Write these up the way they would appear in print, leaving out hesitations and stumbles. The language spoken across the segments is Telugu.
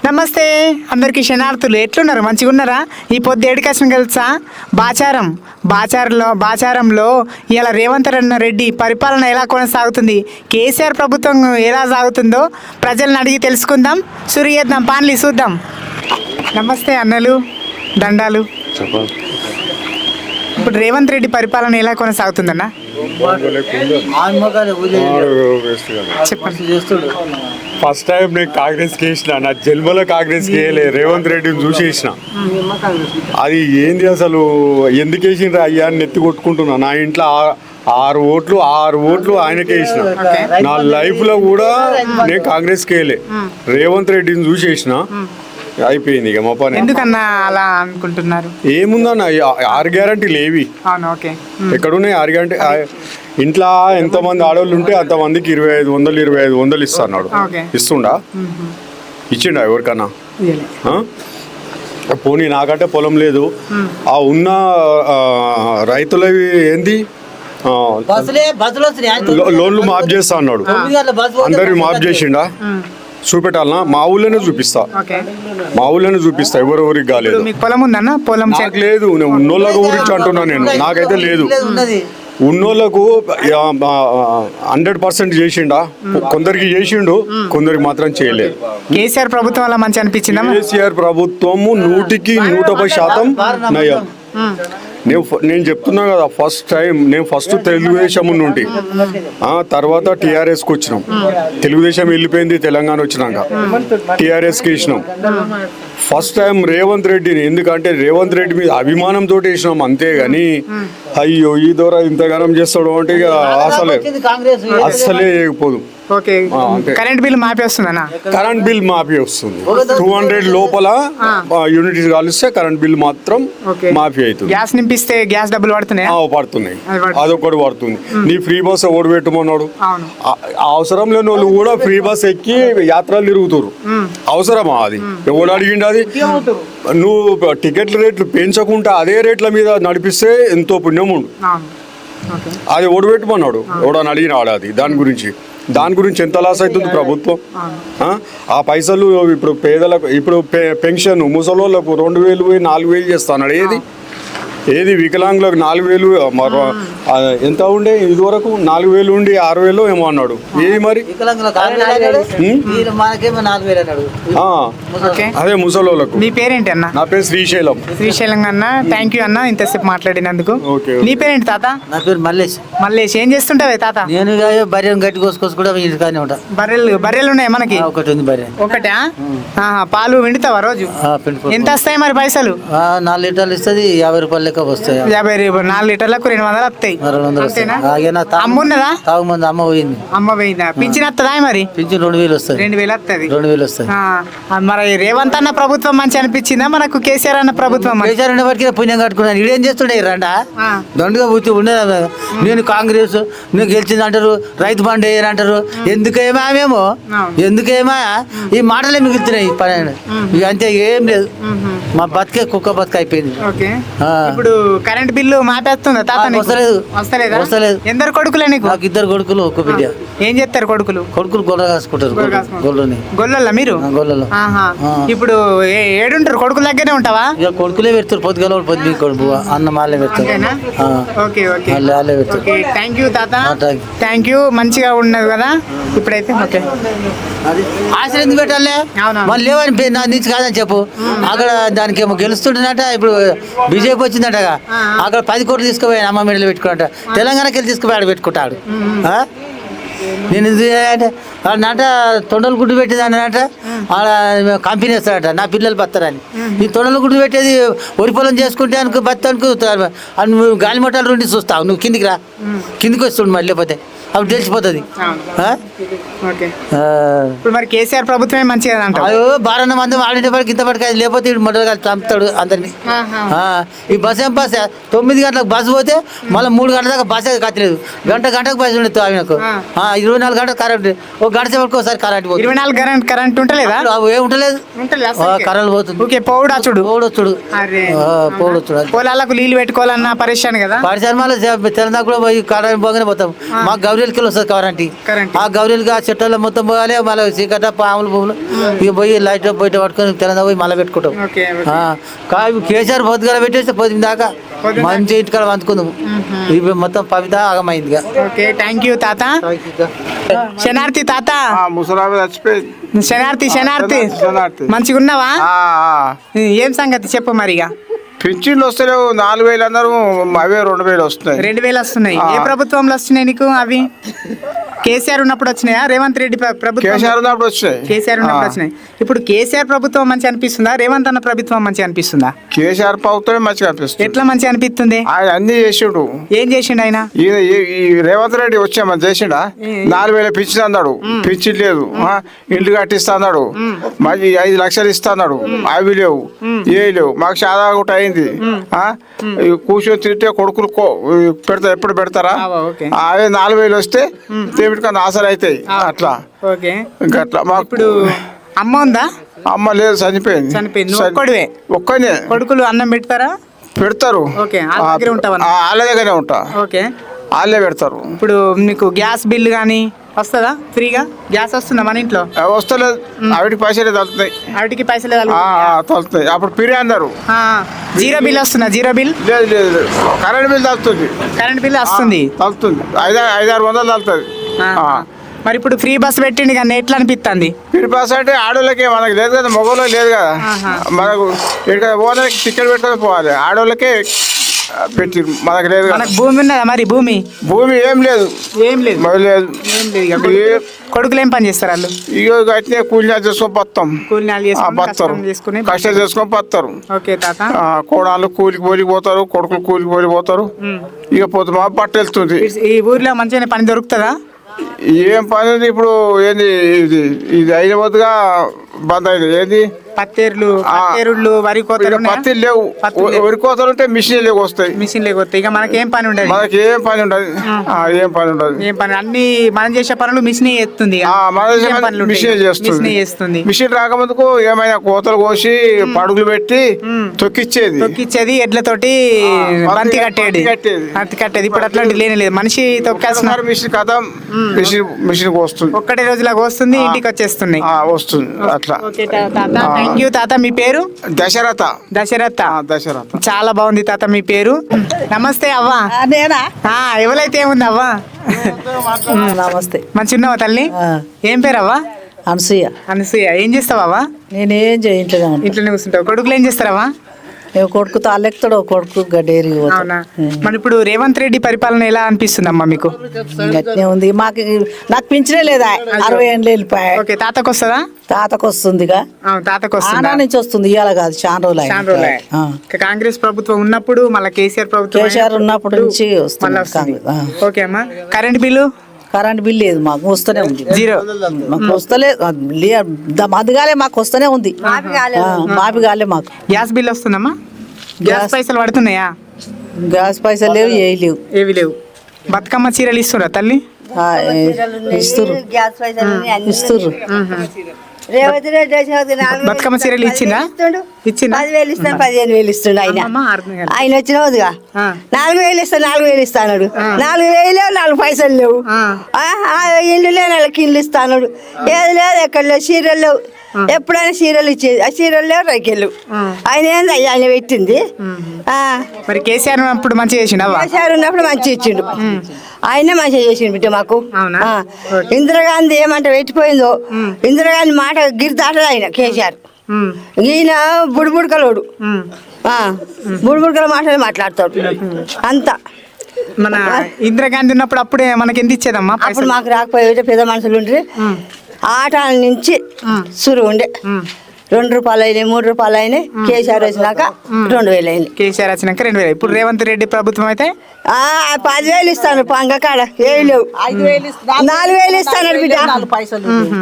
నమస్తే అందరికీ శనార్థులు ఎట్లున్నారు మంచిగా ఉన్నారా? ఈ పొద్దు ఏడికేసిన తెలుసా? బాచారంలో ఇలా రేవంత్ రెడ్డి పరిపాలన ఎలా కొనసాగుతుంది, కేసీఆర్ ప్రభుత్వం ఎలా సాగుతుందో ప్రజలను అడిగి తెలుసుకుందాం. సురియేద్దాం పాన్లి చూద్దాం. నమస్తే అన్నలు, దండాలు. ఇప్పుడు రేవంత్ రెడ్డి పరిపాలన ఎలా కొనసాగుతుందన్న చెప్పండి. ఫస్ట్ టైం నేను కాంగ్రెస్ కి వేసిన, నా జన్మలో కాంగ్రెస్ కి వేయలే, రేవంత్ రెడ్డిని చూసి వేసిన. అది ఏంది అసలు, ఎందుకు వేసిండ్రు అయ్యా అని నెత్తి కొట్టుకుంటున్నా. నా ఇంట్లో ఆరు ఓట్లు ఆయనకే వేసిన. నా లైఫ్ లో కూడా నేను కాంగ్రెస్ కి వేయలే, రేవంత్ రెడ్డిని చూసి వేసిన. అయిపోయింది ఇక మా పని. ఎందుకన్నా అలా అనుకుంటున్నారు? ఏముందన్న, 6 గ్యారంటీలు ఏవి ఎక్కడున్నాయి? 6 గ్యారంటీ ఇంట్లో ఎంతమంది ఆడవాళ్ళు ఉంటే అంతమందికి 2500 ఇస్తా అన్నాడు. ఇస్తుండా? ఇచ్చిండా ఎవరికన్నా? పోనీ నాకంటే పొలం లేదు, ఆ ఉన్న రైతులవి ఏంది లోన్లు మాఫ్ చేస్తా అన్నాడు. అందరివి మాఫ్ చేసిండా? చూపెట్టాలనా? మా ఊళ్ళోనే చూపిస్తా ఎవరెవరికి కాలేదు. పొలం ఉందన్న? పొలం నాకు లేదు, నేను ఉన్నోళ్ళ గురించి అంటున్నా. నేను నాకైతే లేదు. ఉన్నోళ్ళకు 100% చేసిండా? కొందరికి చేసిండు, కొందరికి మాత్రం చేయలేదు. కేసీఆర్ ప్రభుత్వం అలా మంచి అనిపించిందా? కేసీఆర్ ప్రభుత్వము 100% నయం. నేను చెప్తున్నా కదా, ఫస్ట్ తెలుగుదేశం నుండి తర్వాత టీఆర్ఎస్కి వచ్చినాం. తెలుగుదేశం వెళ్ళిపోయింది, తెలంగాణ వచ్చినాక టీఆర్ఎస్కి వేసినాం. ఫస్ట్ టైం రేవంత్ రెడ్డిని, ఎందుకంటే రేవంత్ రెడ్డి మీద అభిమానంతో వేసినాం అంతేగాని అయ్యో ఈ ద్వారా ఇంతగానం చేస్తాడు అంటే ఇక అస్సలే చేయకపోదు. కరెంట్ బిల్ మాఫీ వస్తుందన్నా? కరెంట్ బిల్ మాఫీ వస్తుంది. 200 లోపల యూనిట్స్ కాలిస్తే కరెంట్ బిల్ మాత్రం మాఫీ అవుతుంది. గ్యాస్ నింపిస్తే గ్యాస్ డబ్బులు పడుతున్నాయి. అదొకటి పడుతుంది. నీ ఫ్రీ బస్ ఓడి పెట్టమన్నాడు. అవసరం లేని వాళ్ళు కూడా ఫ్రీ బస్ ఎక్కి యాత్రలు తిరుగుతారు. అవసరమా? అది ఎవడు అడిగిండు? అది నువ్వు టికెట్ల రేట్లు పెంచకుండా అదే రేట్ల మీద నడిపిస్తే ఎంతో పుణ్యం ఉండు. అది ఓడి పెట్టమన్నాడు. ఎవడని అడిగినాడు అది. దాని గురించి ఎంత లాస్ అవుతుంది ప్రభుత్వం? ఆ పైసలు ఇప్పుడు పేదలకు, ఇప్పుడు పెన్షన్ ముసలోళ్ళకు 2000 4000 చేస్తాడు. ఏది వికలాంగులకు 4000 ఎంత ఉండే ఇదివరకు? 4000 ఉండి 6000 ఏమో అన్నాడు. ఏది మరి? అదే ముసలోళ్ళకు. మీ పేరేంటి అన్న? నా పేరు శ్రీశైలం. అన్న, థ్యాంక్ యూ అన్న ఇంతసేపు మాట్లాడినందుకు. నీ పేరేంటి తాత? నా పేరు మల్లేష్. ఏం చేస్తుంటావే తాత? నేను బర్రెను గట్టి కోసుకొచ్చి కూడా ఇంటికానే ఉంటా. బర్రెలు ఉన్నాయి మనకి? ఒకటి ఉంది బర్రె. ఒకటా? పాలు విండుతావా రోజు? ఎంత వస్తాయి మరి పైసలు? 4 లీటర్లు ఇస్తుంది, 50 రూపాయలు లెక్క వస్తాయి. 4 లీటర్లకు 200 వస్తాయి. అమ్మున్నదా? తాగుమంది అమ్మ పోయింది. పోయిందా? పింఛన్ వస్తుందా మరి? పింఛన్ 2000 వస్తుంది. 2000 వస్తుంది. మరి రేవంత్ అన్న ప్రభుత్వం మంచి అనిపించిందా మనకు? కేసీఆర్ అన్న ప్రభుత్వం? కేసీఆర్ అన్న వాటికి పుణ్యం కట్టుకున్నాను. ఇదేం చేస్తుండే రండా దండుగా పూర్తి ఉండేది. నేను కాంగ్రెస్, నేను గెలిచింది అంటారు, రైతు బండి అంటారు. ఎందుకేమా ఈ మాటలే మిగులుతున్నాయి పని. అంతే, ఏం లేదు. మా బతికే కుక్క బతుక అయిపోయింది. ఇప్పుడు కరెంట్ బిల్లు మాపేస్తుందా తాత? వస్తలేదు. ఎందరు కొడుకులే నీకు? నాకు 2 కొడుకులు, 1 బిడ్డ. ఏం చేస్తారు కొడుకులు? గొల్ల కాసుకుంటారు. గొల్ల మీరు? గొల్లలో. ఇప్పుడు ఏడుంటారు? కొడుకుల దగ్గరే ఉంటావా? ఇక కొడుకులే పెడతారు. పొద్దుగల పొద్దు కొడుకు అన్న మాలే పెడతారు. థ్యాంక్ యూ తాత, థ్యాంక్ యూ. మంచిగా ఉన్నది కదా ఇప్పుడైతే? ఓకే. ఆశలు ఎందుకు పెట్టాలే? మళ్ళీ లేవని నా నుంచి కాదని చెప్పు. అక్కడ దానికి ఏమో గెలుస్తుంటున్నట. ఇప్పుడు బీజేపీ వచ్చిందట, అక్కడ 10 కోట్లు తీసుకుపోయాను అమ్మ మెడలు పెట్టుకున్నట్ట. తెలంగాణకి వెళ్ళి తీసుకుపోయాడు పెట్టుకుంటాడు. నేను నాట తొండలు గుడ్డు పెట్టేదాన్నట, ఆడ కంపెనీ వేస్తాడట నా పిల్లలు బతారని. ఈ తొండలు గుడ్డు పెట్టేది వరి పొలం చేసుకుంటే అనుకో బత్త అనుకో గాలి మొట్టాలు నుండి చూస్తావు. నువ్వు కిందికి రా, కిందికి వస్తుండు మళ్ళీ, లేకపోతే అప్పుడు తెలిసిపోతుంది. మరి కేసీఆర్ ప్రభుత్వమే మంచిగా అయ్యో 12 మంది ఆడింటే పడికి ఇంత పడికి, లేకపోతే మొదలుగా చంపుతాడు అందరినీ. ఈ బస్ ఏం బస్ 9 గంటలకు బస్సు పోతే మళ్ళీ 3 గంటల దాకా బస్ కట్టలేదు. గంటకు బస్సు ఉండదు ఆయనకు. 24 గంటలు కరెంట్, ఒక గంట సేపటికి ఒకసారి కరెంట్ పోతుంది. 24 కరెంట్ ఉంటలేదా? ఏం ఉంటలేదు, కరెంట్ పోతుంది. పోవడొచ్చుడు. పొలాలకు నీళ్ళు పెట్టుకోవాలన్నా పరిశాన్ కదా. పరిశ్రమలో తెలంగాణ కూడా పోయి కరెంట్ పోగానే పోతాం. మాకు గౌరీ గౌరీలకి వస్తుంది కరెంట్. కరెంట్. ఆ గౌరీలకి ఆ చెట్లలో మొత్తం పోవాలి, మళ్ళీ చీకట పాములు భూములు ఇక పోయి లైట్ బయట పట్టుకొని తెలంగాణ పోయి మళ్ళీ పెట్టుకుంటాం. ఓకే కేసీఆర్ పొద్దుగా పెట్టేస్తే పొద్దున దాకా మంచి ఇంటికాడ వంతుకుందాం. ఇవి మొత్తం పవిత ఆగమైంది. ఓకే థ్యాంక్ యూ తాత. శనార్థి తాత. ముసలామె చచ్చిపోయింది. శనార్థి మంచిగా ఉన్నావా? ఏం సంగతి చెప్పు మరి. ఇక పింఛన్లు వస్తలేవు. 4,000 అన్నారు, అవే 2,000 వస్తున్నాయి. 2,000 వస్తున్నాయి. ఏ ప్రభుత్వంలో వస్తున్నాయి నీకు అవి? కేసీఆర్ ఉన్నప్పుడు వచ్చినాయా? రేవంత్ రెడ్డి ప్రభుత్వం కేసీఆర్ ఉన్నప్పుడు వచ్చినాయి. కేసీఆర్ ఉన్నప్పుడు వచ్చినాయి. ఇప్పుడు కేసీఆర్ ప్రభుత్వం మంచి అనిపిస్తుందా, రేవంత్ అన్న ప్రభుత్వం మంచి అనిపిస్తుందా? కేసీఆర్ ప్రభుత్వమే మంచిగా అనిపిస్తుంది. ఎట్లా మంచి అనిపిస్తుంది? ఆయన అన్ని చేసిండు. ఏం చేసిండు ఆయన? ఈ రేవంత్ రెడ్డి వచ్చామని చేసిండా? 4,000 పింఛన్ అన్నాడు, పింఛన్ లేదు. ఇండ్లు కట్టిస్తా అన్నాడు, మరి 5 లక్షలు ఇస్తా అన్నాడు, అవి లేవు, ఏ లేవు. మాకు చాలా ఒకటి అయింది. కూర్చొని తింటే కొడుకులు పెడతారు, ఎప్పుడు పెడతారా? అవే 4,000 వస్తే దేవుడికన్నా ఆసరా అవుతాయి. అట్లా ఇంకా అట్లా మాకు. ఇప్పుడు అమ్మ ఉందా? అమ్మ లేదు, చనిపోయింది. ఒక్కడివే? ఒక్కనే. కొడుకులు అన్నం పెడతారా? పెడతారు. వాళ్ళ దగ్గరే ఉంటా. వాళ్ళే పెడతారు. ఇప్పుడు మీకు గ్యాస్ బిల్లు కానీ వస్తుందా? ఫ్రీగా గ్యాస్ వస్తుందా మన ఇంట్లో? వస్తలేదు. ఆవిడికి పైసలే తలుతున్నాయి. ఆవిడికి పైసలే తలుతున్నాయి. అప్పుడు ఫ్రీ అన్నారు. జీరో బిల్ వస్తుందా? జీరో బిల్ లేదు లేదు. కరెంట్ బిల్ తలుతుంది. కరెంట్ బిల్ వస్తుంది. తలుతుంది. 500-600 తలుతుంది. మరి ఇప్పుడు ఫ్రీ బస్ పెట్టింది కానీ ఎట్లా అనిపిస్తుంది? ఫ్రీ బస్ అంటే ఆడోళ్ళకే, మనకి లేదు కదా, మగవాళ్ళకి లేదు కదా. మనకు ఇక్కడ ఓనర్కి టికెట్ పెట్టుకొని పోవాలి. ఆడోళ్ళకే పెట్టి మనకు లేదు. మనకు భూమి ఉన్నదా? మరి భూమి ఏం లేదు. ఏం లేదు. లేదు. కొడుకులు ఏం పని చేస్తారు వాళ్ళు? ఇక అట్నే కూలినాలు చేసుకొని బతాం. బతారు, కష్టాలు చేసుకొని బతారు. కోడాలు కూలికి పోతారు, కొడుకులు కూలికి పోతారు. ఇక పోతే మా బట్ట వెళ్తుంది. ఈ ఊర్లో మంచిగా పని దొరుకుతుందా? ఏం పని ఉంది ఇప్పుడు? ఏంది ఇది అయిన వద్దుగా బంద్ అయింది. ఏంది పత్తేరులు, వరి కోతలు? పత్తిలు లేవు. వరి కోతలు ఉంటే మిషన్ లేవు, వస్తాయి. మిషన్ లేకపోతే ఇక మనకేం పని ఉండదు. ఏం పని ఉండదు. ఏం పని? అన్ని మనం చేసే పనులు మిషన్ చేస్తుంది. మిషన్ చేస్తుంది. మిషన్ రాకముందుకు ఏమైనా కోతలు కోసి పడుగులు పెట్టి తొక్కిచ్చేది. ఎడ్లతోటి బంతి కట్టేది. ఇప్పుడు అట్లాంటి లేని లేదు. మనిషి తొక్కాల్సిన మిషన్ కథ. మిషన్ వస్తుంది. ఒక్కటే రోజులాగా వస్తుంది, ఇంటికి వచ్చేస్తున్నాయి. వస్తుంది అట్లా. థ్యాంక్ యూ తాత. మీ పేరు? దశరథ. చాలా బాగుంది తాత మీ పేరు. నమస్తే అవ్వా. ఎవరైతే ఏముంది అవ్వా? నమస్తే. మంచి ఉన్నావా తల్లి? ఏం పేరు అవ్వా? అనసూయ. ఏం చేస్తావా? నేనేం చేయట్లేదు. ఇంట్లోనే కూర్చుంటావు. కొడుకులు ఏం చేస్తారవ్వా? కొడుకు తాళ్ళెక్తాడు, కొడుకు గడ్డేరి. అవునా? మరి ఇప్పుడు రేవంత్ రెడ్డి పరిపాలన ఎలా అనిపిస్తుంది అమ్మా మీకు? గట్టినే ఉంది. నాకు పింఛనే లేదా? 60 ఏళ్ళు వెళ్ళిపోయా. తాతకు వస్తుందా? తాతకు వస్తుంది. తాతకు వస్తుంది. నుంచి వస్తుంది. ఇవాళ కాదు, చాలా రోజులు. కాంగ్రెస్ ప్రభుత్వం ఉన్నప్పుడు, మళ్ళీ కేసీఆర్ ప్రభుత్వం ఉన్నప్పటి నుంచి వస్తుంది. ఓకే అమ్మా. Current bill? కరెంట్ బిల్ లేదు, మాకు వస్తూనే ఉంది. జీరో. మాకు వస్తలేదు. మదిగాలే మాకు వస్తూనే ఉంది. మాపి కాలే మాకు. గ్యాస్ బిల్ వస్తుందమ్మా? గ్యాస్ పైసలు పడుతున్నాయా? గ్యాస్ పైసలు లేవు, ఏవి లేవు. బతుకమ్మ చీరలు ఇస్తురా తల్లి? ఇస్తుర్రు. బతుకమ్మ చీరలు ఇచ్చిందా? 10,000 ఇస్తాను, 15,000 ఇస్తుండు ఆయన. ఆయన వచ్చిన వద్దుగా 4,000 ఇస్తాను, 4,000 ఇస్తాడు. 4,000 లేవు, 4 పైసలు లేవు. ఇల్లు లేవు, వాళ్ళకి ఇల్లు ఇస్తాడు. ఏది లేదు, ఎక్కడ లేవు. చీరలు లేవు. ఎప్పుడైనా చీరలు ఇచ్చేది. ఆ చీరలు లేవు, రైకెళ్ళు. ఆయన ఏంది ఆయన పెట్టింది. మరి కేసీఆర్ ఉన్నప్పుడు మంచిగా చేసిండు. కేసీఆర్ ఉన్నప్పుడు మంచిగా ఇచ్చిండు. ఆయనే మంచిగా చేసిండు బిడ్డ మాకు. ఇందిరాగాంధీ ఏమంటే పెట్టిపోయిందో, ఇందిరాగాంధీ మాట గిరి దాటదు ఆయన కేసీఆర్. ఈయన బుడిబుడకలోడు, బుడిబుడకల మాటలు మాట్లాడతాడు అంతా. మన ఇందిరాగాంధీ ఉన్నప్పుడు అప్పుడే మనకి ఎంత ఇచ్చేదమ్మా? అప్పుడు మాకు రాకపోయే పెద్ద మనుషులు ఉండ్రి. ఆటాల నుంచి సురు ఉండే. 2 రూపాయలు అయినాయి, 3 రూపాయలు అయినాయి. కేసీఆర్ వచ్చినాక 2,000 అయినాయి. కేసీఆర్ వచ్చినాక 2,000. ఇప్పుడు రేవంత్ రెడ్డి ప్రభుత్వం అయితే 10,000 ఇస్తాను. పంగకాడ ఏవి లేవు. 4,000 ఇస్తాను బిడ్డ.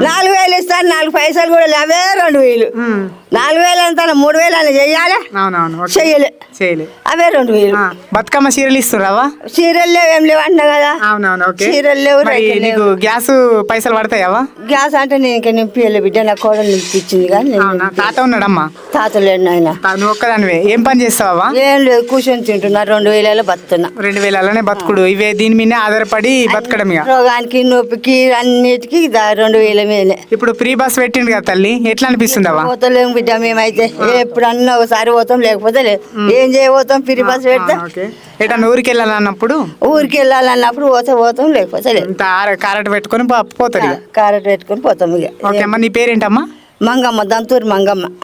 4,000 ఇస్తాను. 4 పైసలు కూడా లేవే. 2,000. 4,000 అంతా 3,000 అని చెయ్యాలి. చెయ్యలే. అవే 2,000. బతుకమ్మ చీరలు ఇస్తున్నావా? చీరలు లేవు, ఏం లేవు అంటున్నా కదా. చీరలు లేవు. నీకు గ్యాస్ పైసలు పడతాయావా? గ్యాస్ అంటే నేను ఇంకా నింపియలే బిడ్డ. నా కోడలు నింపించింది కానీ అవునా తాత ఉన్నాడమ్మా తాతలేడు నాయన నువ్వు ఒక్కదానివే ఏం పని చేస్తావా ఏం లేదు కూర్చొని తింటున్నా 2000 బతున్నా 2000 బతుకుడు ఇవే దీని మీదే ఆధారపడి బతకడం ఇక రోగానికి నొప్పికి అన్నిటికీ 2000 మీదనే ఇప్పుడు ఫ్రీ బస్ పెట్టిండు కదా తల్లి ఎట్లా అనిపిస్తుందవా పోతలేము బిడ్డ మేమైతే ఎప్పుడన్నా ఒకసారి పోతాం లేకపోతే లేదు ఏం చేయబోతాం పిరి బస్ పెడితే ఓకే ఎటా ఊరికి వెళ్ళాలన్నప్పుడు ఊరికి వెళ్ళాలన్నప్పుడు పోతాం లేకపోతే లేదు ఇంత కారెట్ పెట్టుకొని పోతారు ఇక కారెట్ పెట్టుకొని పోతాం ఇక ఓకే అమ్మా నీ పేరేంటమ్మా మంగమ్మ దంతూరు మంగమ్మ